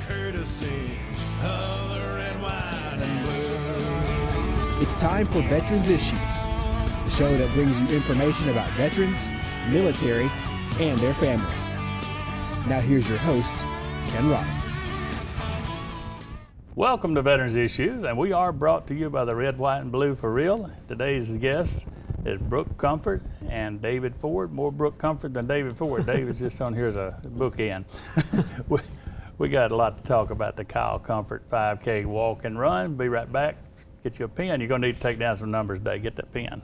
courtesy of the red, white, and blue. It's time for Veterans Issues, the show that brings you information about veterans, military, and their family. Now here's your host, Ken Rollins. Welcome to Veterans Issues, and we are brought to you by the Red, White, and Blue for Real. Today's guest is Brooke Comfort and David Ford. More Brooke Comfort than David Ford. David's just on here as a bookend. we got a lot to talk about the Kyle Comfort 5K walk and run. Be right back. Get you a pen. You're going to need to take down some numbers today. Get that pen.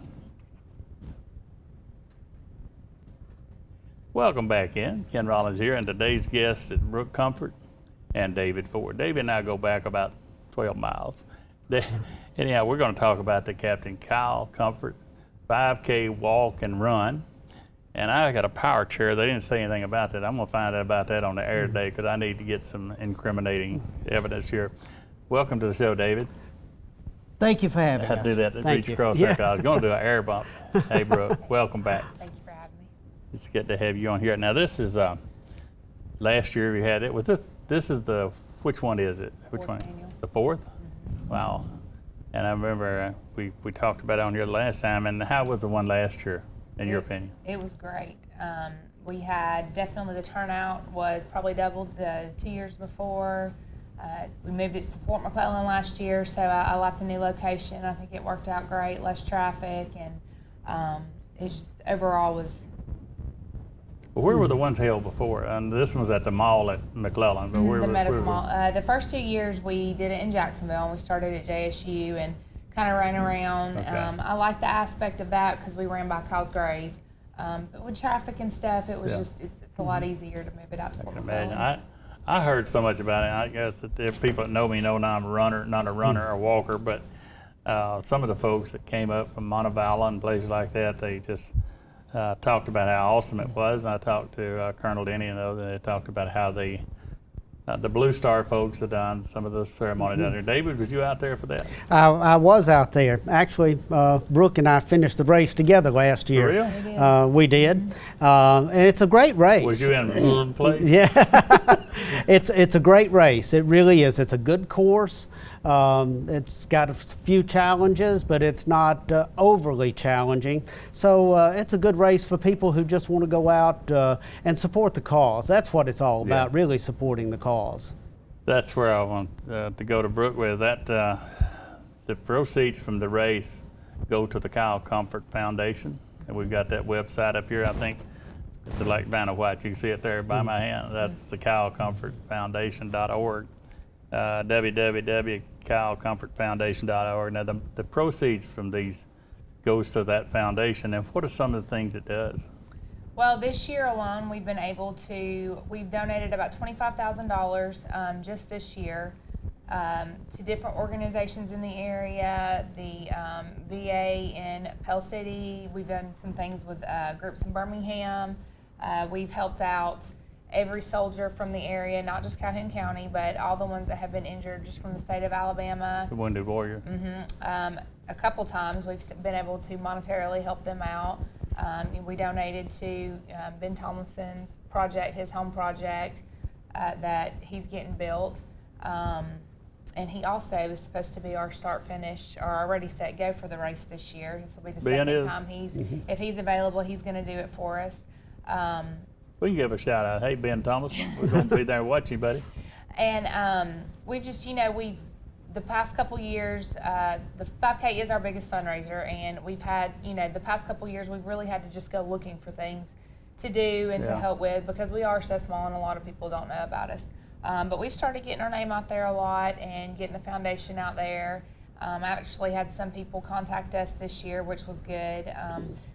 Welcome back in. Ken Rollins here, and today's guest is Brooke Comfort and David Ford. David and I go back about 12 miles. Anyhow, we're going to talk about the Captain Kyle Comfort 5K walk and run. And I got a power chair. They didn't say anything about that. I'm going to find out about that on the air today because I need to get some incriminating evidence here. Welcome to the show, David. Thank you for having us. I had to do that to Thank reach you. across there 'cause I was going to do an air bump. Hey, Brooke, welcome back. Thank you for having me. It's good to have you on here. Now, this is last year we had it. Was this is the, which one is it? Which Fourth one? annual. The fourth? Wow. And I remember we talked about it on here last time. And how was the one last year, in your opinion? It was great. We had definitely the turnout was probably doubled the 2 years before. We moved it to Fort McClellan last year, so I like the new location. I think it worked out great, less traffic, and it's just overall was. Well, where were the ones held before? And this one was at the mall at McClellan. But where The medical where- mall. The first 2 years we did it in Jacksonville, and we started at JSU and kind of ran around. Okay. I like the aspect of that because we ran by Kyle's grave. But with traffic and stuff, it was Yeah. just it's a lot easier to move it out to I Fort can McClellan. imagine. I heard so much about it. I guess that there are people that know me know I'm a runner, not a runner or walker, but some of the folks that came up from Montevallo and places like that, they just talked about how awesome it was. And I talked to Colonel Denny and others, and they talked about how the Blue Star folks had done some of the ceremony down there. David, was you out there for that? I was out there. Actually, Brooke and I finished the race together last year. For real? We did. And it's a great race. Was you in place? Yeah. It's a great race. It really is. It's a good course. It's got a few challenges, but it's not overly challenging. So it's a good race for people who just want to go out and support the cause. That's what it's all about, really supporting the cause. That's where I want to go to Brooke with that. The proceeds from the race go to the Kyle Comfort Foundation, and we've got that website up here. I think it's like Vanna White. You can see it there by my hand. That's the KyleComfortFoundation.org. www.KyleComfortFoundation.org. Now the proceeds from these goes to that foundation. And what are some of the things it does? Well, this year alone, we've donated about $25,000 just this year to different organizations in the area, the VA in Pell City. We've done some things with groups in Birmingham. We've helped out every soldier from the area, not just Calhoun County, but all the ones that have been injured just from the state of Alabama. The Wounded Warrior. A couple times we've been able to monetarily help them out. We donated to Ben Tomlinson's project, his home project that he's getting built. And he also is supposed to be our start-finish, or already set go for the race this year. This will be the Ben second is. time if he's available, he's going to do it for us. We can give a shout out. Hey, Ben Thomason, we're going to be there watching you, buddy. And we've just, the past couple years, the 5K is our biggest fundraiser, and we've had, the past couple years, we've really had to just go looking for things to do and to help with because we are so small and a lot of people don't know about us. But we've started getting our name out there a lot and getting the foundation out there. I've actually had some people contact us this year, which was good.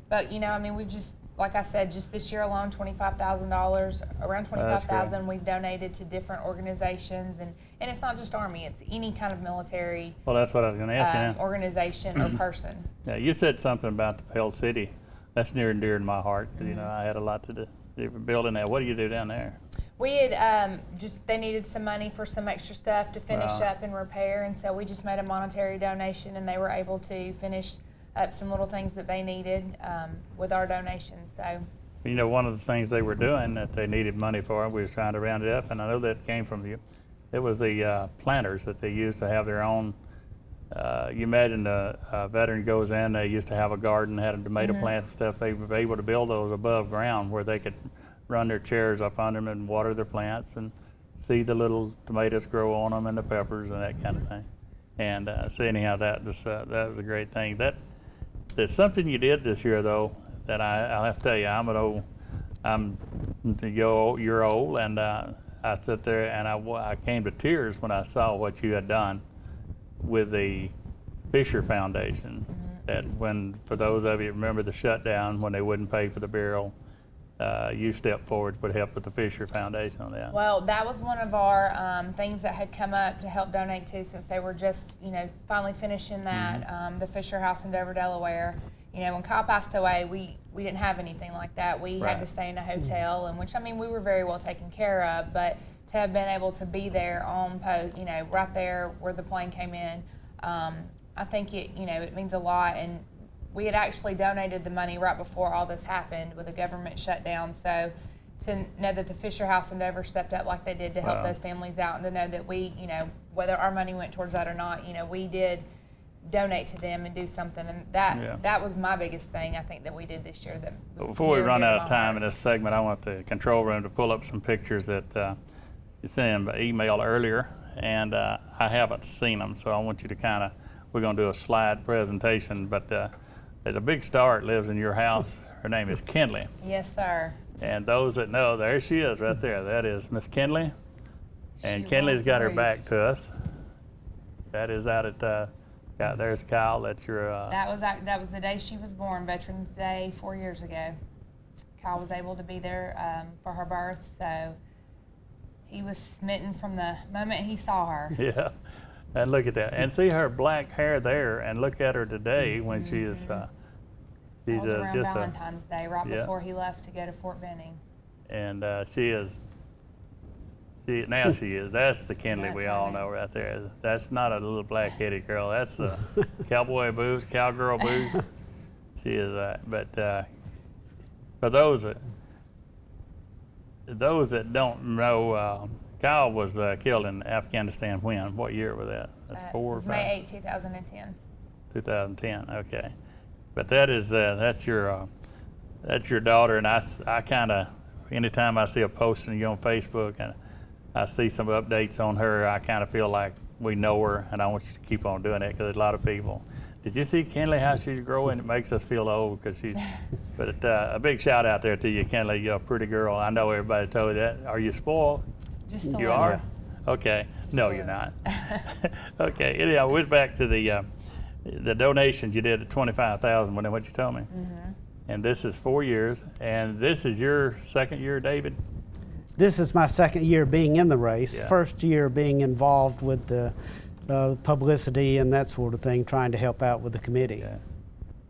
But, we've just, like I said, just this year alone, $25,000, around $25,000 we've donated to different organizations. And it's not just Army, it's any kind of military Well, that's what I was going to ask you now. organization or person. Yeah, you said something about the Pell City. That's near and dear to my heart. 'Cause, I had a lot to do with building that. What do you do down there? We had they needed some money for some extra stuff to finish Wow. up and repair, and so we just made a monetary donation, and they were able to finish up some little things that they needed with our donation. So One of the things they were doing that they needed money for, we was trying to round it up, and I know that came from you, It was the planters that they used to have their own. You imagine a veteran goes in, they used to have a garden, had a tomato plants and stuff. They were able to build those above ground where they could run their chairs up under them and water their plants and see the little tomatoes grow on them and the peppers and that kind of thing. And so anyhow, that was a great thing. There's something you did this year though that I'll have to tell you. You're old, and I sit there and I came to tears when I saw what you had done with the Fisher Foundation. That for those of you who remember the shutdown when they wouldn't pay for the burial, you stepped forward to put help with the Fisher Foundation on that. Well, that was one of our things that had come up to help donate to, since they were just, finally finishing that, the Fisher House in Dover, Delaware. When Kyle passed away, we didn't have anything like that. We had to stay in a hotel, and which, we were very well taken care of, but to have been able to be there on post, right there where the plane came in, I think it means a lot. And we had actually donated the money right before all this happened with the government shutdown. So to know that the Fisher House in Dover stepped up like they did to help those families out, and to know that we, whether our money went towards that or not, we did donate to them and do something. And that was my biggest thing, I think, that we did this year. Before we run out of time in this segment, I want the control room to pull up some pictures that you sent by email earlier, and I haven't seen them, so I want you to we're going to do a slide presentation, but there's a big star that lives in your house. Her name is Kinley. Yes, sir. And those that know, there she is right there. That is Miss Kinley. And Kinley's got her back to us. That is out at, there's Kyle. That's your... That was the day she was born, Veterans Day 4 years ago. Kyle was able to be there for her birth, so he was smitten from the moment he saw her. Yeah. And look at that. And see her black hair there, and look at her today when she is... She's around just Valentine's Day, right before he left to go to Fort Benning. And she is. Now she is. That's the Kinley we all know right there. That's not a little black-headed girl. That's the cowboy boots, cowgirl boots. She is. But for those that don't know, Kyle was killed in Afghanistan when? What year was that? That's 4 or 5? May 8, 2010. 2010. Okay. But that's your daughter, and I kind of, anytime I see a posting you on Facebook and I see some updates on her, I kind of feel like we know her, and I want you to keep on doing that because there's a lot of people. Did you see Kinley, how she's growing? It makes us feel old because she's, but a big shout out there to you, Kinley. You're a pretty girl. I know everybody told you that. Are you spoiled? Just a you little. are? Okay. Just No, a you're little. not. Okay. Anyhow, we're back to the donations you did at $25,000, wasn't what you told me? Mm-hmm. And this is 4 years, and this is your second year, David? This is my second year being in the race. Yeah. First year being involved with the publicity and that sort of thing, trying to help out with the committee. Yeah.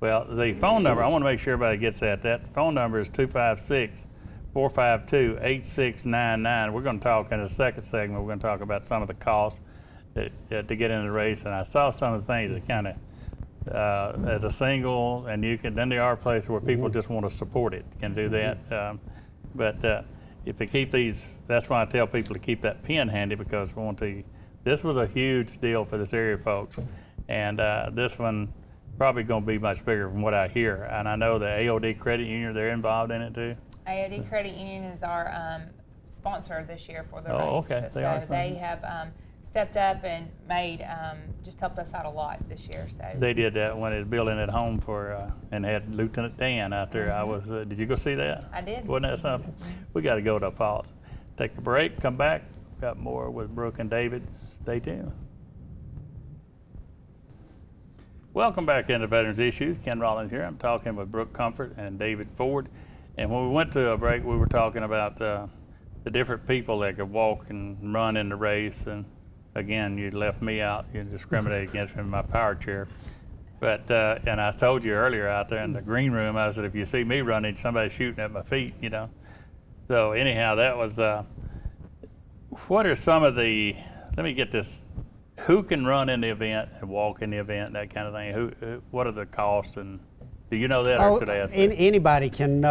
Well, the phone number, I want to make sure everybody gets that. That phone number is 256-452-8699. We're going to talk in the second segment. We're going to talk about some of the costs to get in the race, and I saw some of the things that kind of, as a single, and then there are places where people just want to support it, can do that. But if they keep these, that's why I tell people to keep that pen handy, because this was a huge deal for this area, folks, and this one probably going to be much bigger from what I hear. And I know the AOD Credit Union, they're involved in it too. AOD Credit Union is our sponsor this year for the race. Oh, okay. So they have stepped up and just helped us out a lot this year. So they did that when they was building at home for and had Lieutenant Dan out there. I was. Did you go see that? I did. Wasn't that something? We got to go to a pause. Take a break. Come back. Got more with Brooke and David. Stay tuned. Welcome back into Veterans Issues. Ken Rollins here. I'm talking with Brooke Comfort and David Ford. And when we went to a break, we were talking about the different people that could walk and run in the race. And again, you left me out. You discriminated against me in my power chair. But and I told you earlier out there in the green room, I said, if you see me running, somebody's shooting at my feet, So anyhow, that was what are some of the, let me get this, who can run in the event and walk in the event, that kind of thing? What are the costs? And Do you know that, or should I ask? Anybody can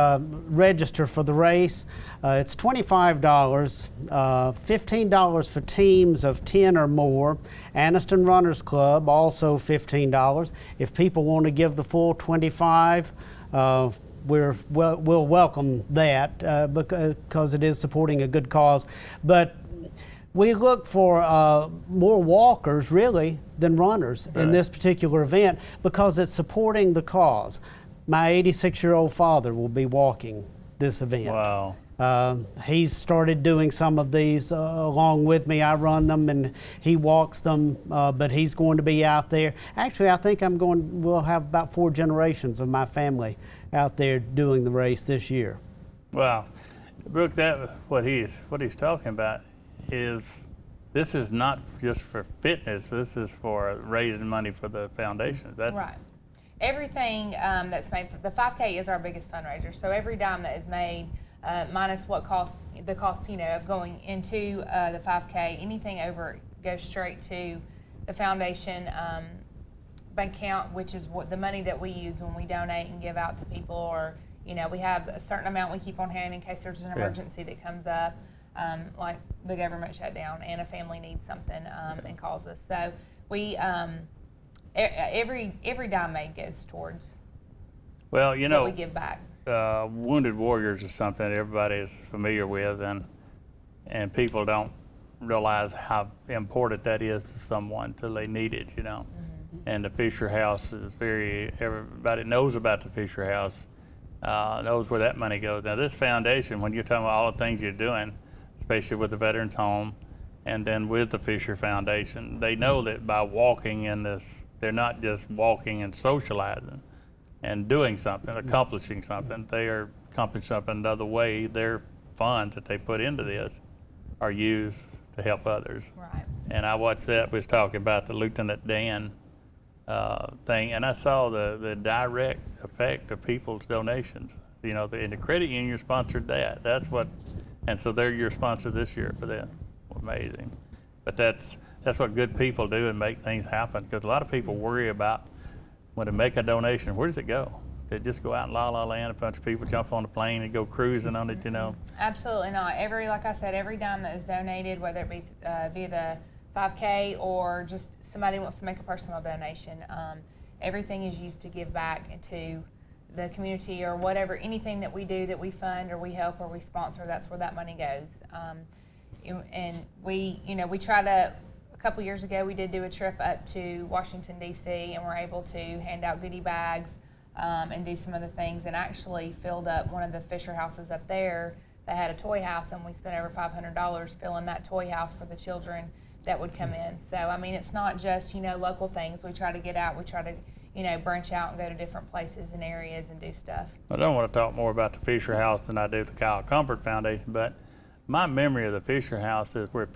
register for the race. It's $25, $15 for teams of 10 or more. Anniston Runners Club, also $15. If people want to give the full $25, we'll welcome that because it is supporting a good cause. But we look for more walkers, really, than runners in this particular event because it's supporting the cause. My 86-year-old father will be walking this event. Wow. He's started doing some of these along with me. I run them and he walks them, but he's going to be out there. Actually, I think we'll have about 4 generations of my family out there doing the race this year. Wow. Brooke, what he's talking about is this is not just for fitness, this is for raising money for the foundation. Is that Right. Everything that's made for the 5K is our biggest fundraiser. So every dime that is made, minus what costs the cost, of going into the 5K, anything over goes straight to the foundation bank account, which is what the money that we use when we donate and give out to people, or we have a certain amount we keep on hand in case there's an emergency that comes up. Like the government shutdown and a family needs something and calls us. So we every dime made goes towards well, what we give back. Wounded Warriors is something everybody is familiar with, and people don't realize how important that is to someone till they need it, And the Fisher House is everybody knows about the Fisher House, knows where that money goes. Now this foundation, when you're talking about all the things you're doing, especially with the Veterans Home and then with the Fisher Foundation, they know that by walking in this, they're not just walking and socializing and doing something, accomplishing something. They are accomplishing something another way. Their funds that they put into this are used to help others. Right. And I watched that, was talking about the Lieutenant Dan thing, and I saw the direct effect of people's donations. And the credit union sponsored that. And so they're your sponsor this year for that. Amazing. But that's what good people do and make things happen, because a lot of people worry about when they make a donation, where does it go? They just go out in La La Land, a bunch of people jump on the plane and go cruising on it, Absolutely not. Like I said, every dime that is donated, whether it be via the 5K or just somebody wants to make a personal donation, everything is used to give back to the community or whatever, anything that we do that we fund or we help or we sponsor, that's where that money goes. And we try to, a couple years ago, we did do a trip up to Washington, D.C., and we're able to hand out goodie bags and do some other things, and actually filled up one of the Fisher houses up there that had a toy house, and we spent over $500 filling that toy house for the children that would come in. So, it's not just, local things. We try to get out. We try to, branch out and go to different places and areas and do stuff. I don't want to talk more about the Fisher House than I do the Kyle Comfort Foundation, but my memory of the Fisher House is where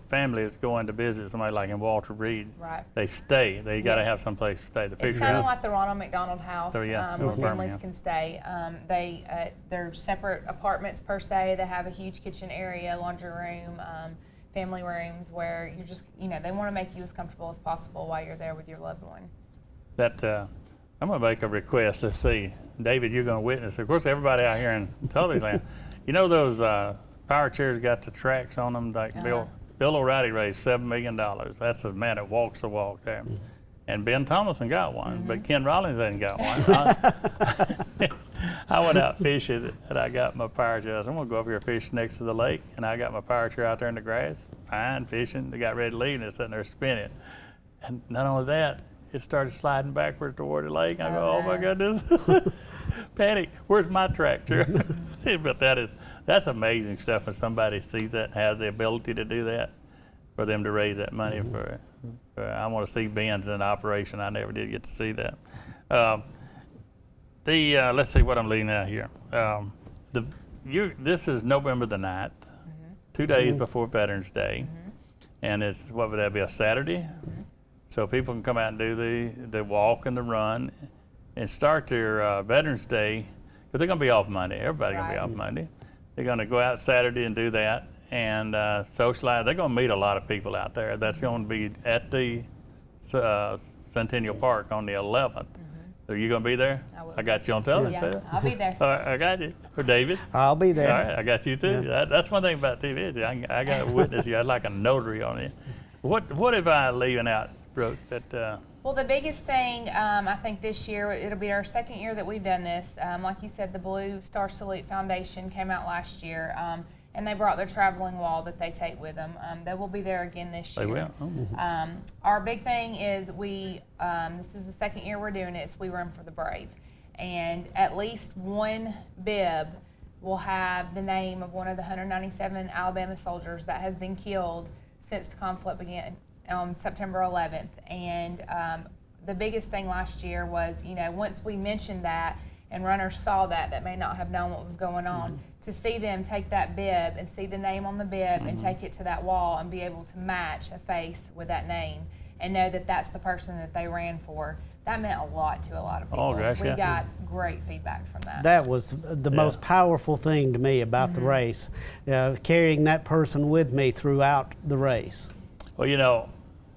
families going to visit somebody like in Walter Reed. Right. They stay. They got to Yes. have some place to stay. The It's Fisher kind of House. like the Ronald McDonald House, Oh, yeah, where over families Birmingham. can stay. They're separate apartments per se. They have a huge kitchen area, laundry room, family rooms, where you're just, they want to make you as comfortable as possible while you're there with your loved one. I'm going to make a request. Let's see. David, you're going to witness. Of course, everybody out here in television land, those power chairs got the tracks on them, like Bill O'Reilly raised $7 million. That's a man that walks the walk there. And Ben Thomason got one, but Ken Rollins hasn't got one. I went out fishing and I got my power chair. I'm going to go over here fishing next to the lake, and I got my power chair out there in the grass, fine, fishing. They got ready to leave, and it's sitting there spinning. And not only that, it started sliding backwards toward the lake. I go, oh my goodness. Panic, where's my tractor? But that's amazing stuff when somebody sees that and has the ability to do that, for them to raise that money for I want to see Ben's in operation. I never did get to see that. Let's see what I'm leaving out here. This is November the 9th, 2 days before Veterans Day, and it's, what would that be, a Saturday? So people can come out and do the walk and the run and start their Veterans Day, because they're going to be off Monday. Everybody's going to be off Monday. They're going to go out Saturday and do that and socialize. They're going to meet a lot of people out there. That's going to be at the Centennial Park on the 11th. Are you going to be there? I will. I got you on television. Yeah, I'll be there. All right, I got you. For David. I'll be All there. right, I got you too. That's one thing about TV. Is I got to witness you. I'd like a notary on it. What if I leaving out, Brooke? That Well, the biggest thing, I think this year, it'll be our second year that we've done this. Like you said, the Blue Star Salute Foundation came out last year, and they brought their traveling wall that they take with them. They will be there again this they year. will. Oh. Our big thing is this is the second year we're doing it, it's We Run for the Brave. And at least one bib will have the name of one of the 197 Alabama soldiers that has been killed since the conflict began on September 11th. And the biggest thing last year was, once we mentioned that and runners saw that may not have known what was going on, to see them take that bib and see the name on the bib and take it to that wall and be able to match a face with that name and know that that's the person that they ran for, that meant a lot to a lot of people. Oh, gosh, we yeah. got great feedback from that. That was the most powerful thing to me about the race, carrying that person with me throughout the race. Well,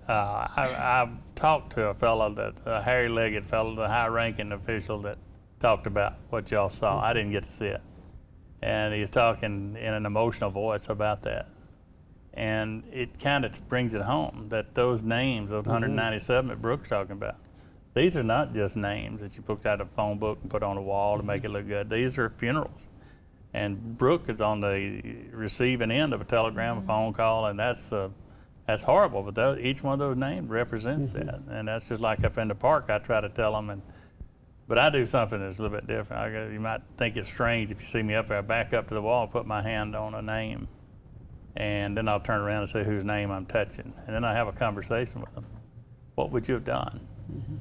I've talked to a fellow, a hairy-legged fellow, the high-ranking official that talked about what y'all saw. I didn't get to see it. And he's talking in an emotional voice about that. And it kind of brings it home that those names, those 197 that Brooke's talking about, these are not just names that you put out of a phone book and put on a wall to make it look good. These are funerals. And Brooke is on the receiving end of a telegram, a phone call, and that's horrible. But each one of those names represents that. And that's just like up in the park, I try to tell them. But I do something that's a little bit different. You might think it's strange if you see me up there. I back up to the wall and put my hand on a name. And then I'll turn around and say whose name I'm touching. And then I have a conversation with them. What would you have done?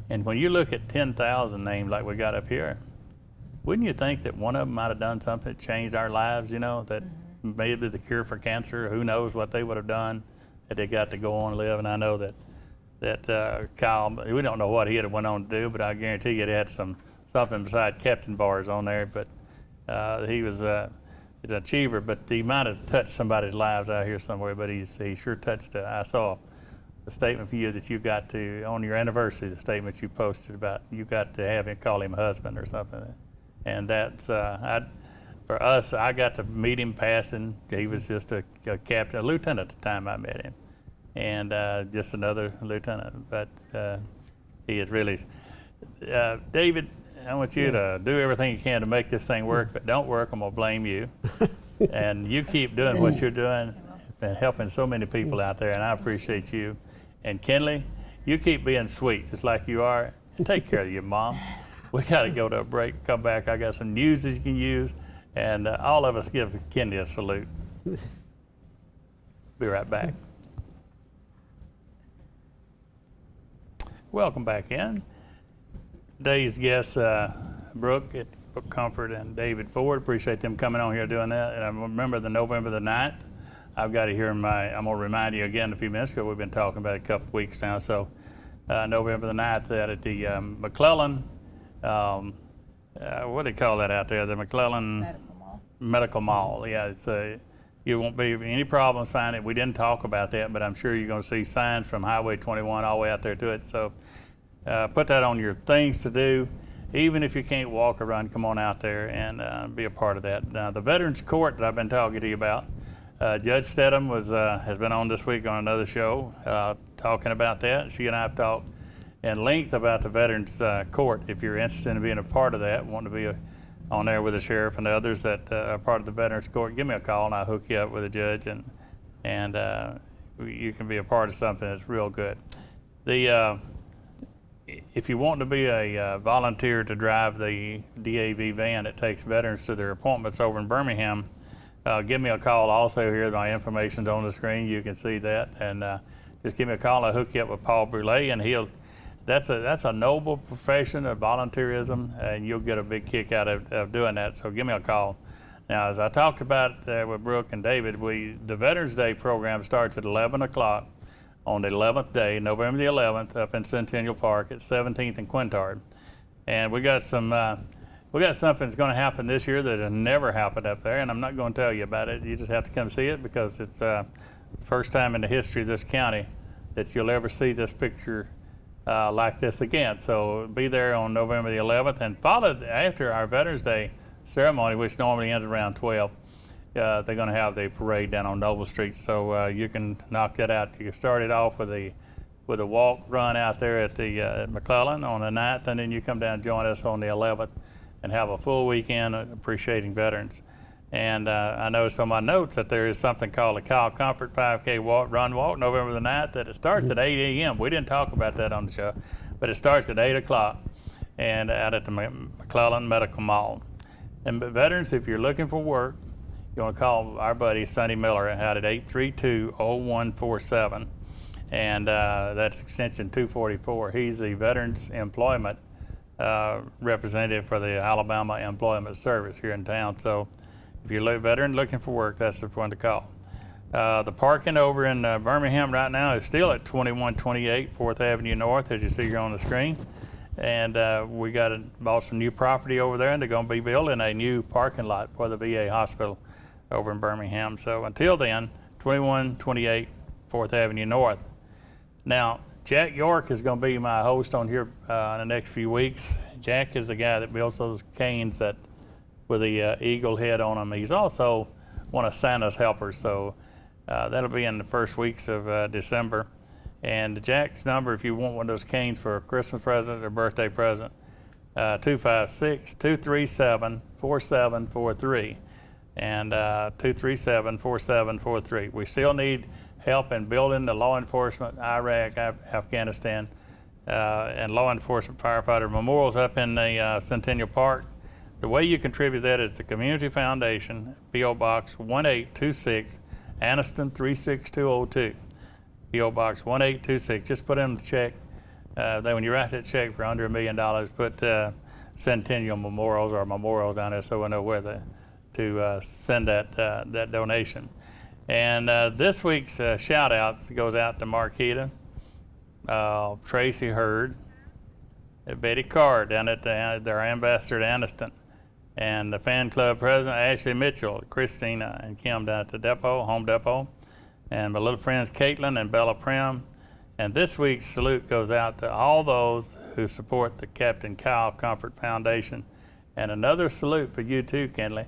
And when you look at 10,000 names like we got up here, wouldn't you think that one of them might have done something that changed our lives, that maybe the cure for cancer, who knows what they would have done if they got to go on and live. And I know that Kyle, we don't know what he had went on to do, but I guarantee you it had something beside captain bars on there. But he was he's an achiever, but he might have touched somebody's lives out here somewhere, but he sure touched it. I saw a statement for you that you got to, on your anniversary, the statement you posted about you got to have him, call him husband or something. And that's, for us, I got to meet him passing. He was just a captain, a lieutenant at the time I met him. And just another lieutenant, but he is really, David, I want you to do everything you can to make this thing work. If it don't work, I'm gonna blame you. And you keep doing what you're doing and helping so many people out there, and I appreciate you. And Kenley, you keep being sweet, just like you are, and take care of your mom. We gotta go to a break, come back. I got some news that you can use, and all of us give Kenley a salute. Be right back. Welcome back in. Today's guests, Brooke at Brooke Comfort and David Ford. Appreciate them coming on here doing that. And I remember the November the 9th. I've got to hear I'm going to remind you again in a few minutes because we've been talking about it a couple of weeks now. So November the 9th at the McClellan, what do they call that out there? The McClellan Medical Mall. Yeah, it's you won't be any problems finding it. We didn't talk about that, but I'm sure you're going to see signs from Highway 21 all the way out there to it. So put that on your things to do. Even if you can't walk or run, come on out there and be a part of that. Now, the Veterans Court that I've been talking to you about, Judge Stedham has been on this week on another show talking about that. She and I have talked in length about the Veterans Court. If you're interested in being a part of that, want to be on there with the sheriff and the others that are part of the Veterans Court, give me a call and I'll hook you up with a judge and you can be a part of something that's real good. If you want to be a volunteer to drive the DAV van that takes veterans to their appointments over in Birmingham, give me a call also here. My information's on the screen. You can see that. And just give me a call. I'll hook you up with Paul Brule, and that's a noble profession of volunteerism, and you'll get a big kick out of doing that. So give me a call. Now, as I talked about with Brooke and David, the Veterans Day program starts at 11 o'clock on the 11th day, November the 11th, up in Centennial Park at 17th and Quintard. And we got something that's going to happen this year that has never happened up there, and I'm not going to tell you about it. You just have to come see it because it's the first time in the history of this county that you'll ever see this picture like this again. So be there on November the 11th, and followed after our Veterans Day ceremony, which normally ends around 12. They're going to have the parade down on Noble Street, so you can knock that out. You can start it off with a walk run out there at the McClellan on the 9th, and then you come down and join us on the 11th and have a full weekend appreciating veterans. And I noticed on my notes that there is something called the Kyle Comfort 5K Run Walk, November the 9th, that it starts at 8 a.m. We didn't talk about that on the show, but it starts at 8 o'clock and out at the McClellan Medical Mall. And veterans, if you're looking for work, you want to call our buddy Sonny Miller out at 832-0147, and that's extension 244. He's the Veterans Employment representative for the Alabama Employment Service here in town. So if you're a veteran looking for work, that's the one to call. The parking over in Birmingham right now is still at 2128 4th Avenue North, as you see here on the screen. And we bought some new property over there, and they're going to be building a new parking lot for the VA hospital over in Birmingham. So until then, 2128 4th Avenue North. Now, Jack York is going to be my host on here in the next few weeks. Jack is the guy that builds those canes that with the eagle head on them. He's also one of Santa's helpers, so that'll be in the first weeks of December. And Jack's number, if you want one of those canes for a Christmas present or birthday present, 256-237-4743, and 237-4743. We still need help in building the law enforcement, Iraq, Afghanistan, and law enforcement firefighter memorials up in the Centennial Park. The way you contribute that is the Community Foundation, P.O. Box 1826, Anniston 36202. P.O. Box 1826. Just put in the check. Then when you write that check for under $1 million, put Centennial Memorials or Memorial down there so we know where to send that donation. And this week's shout outs goes out to Marquita, Tracy Hurd, Betty Carr down at their ambassador at Anniston, and the fan club president Ashley Mitchell, Christina and Kim down at the depot, Home Depot, and my little friends Caitlin and Bella Prim. And this week's salute goes out to all those who support the Captain Kyle Comfort Foundation. And another salute for you too, Kenley.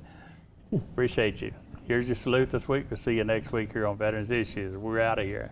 Appreciate you. Here's your salute this week. We'll see you next week here on Veterans Issues. We're out of here.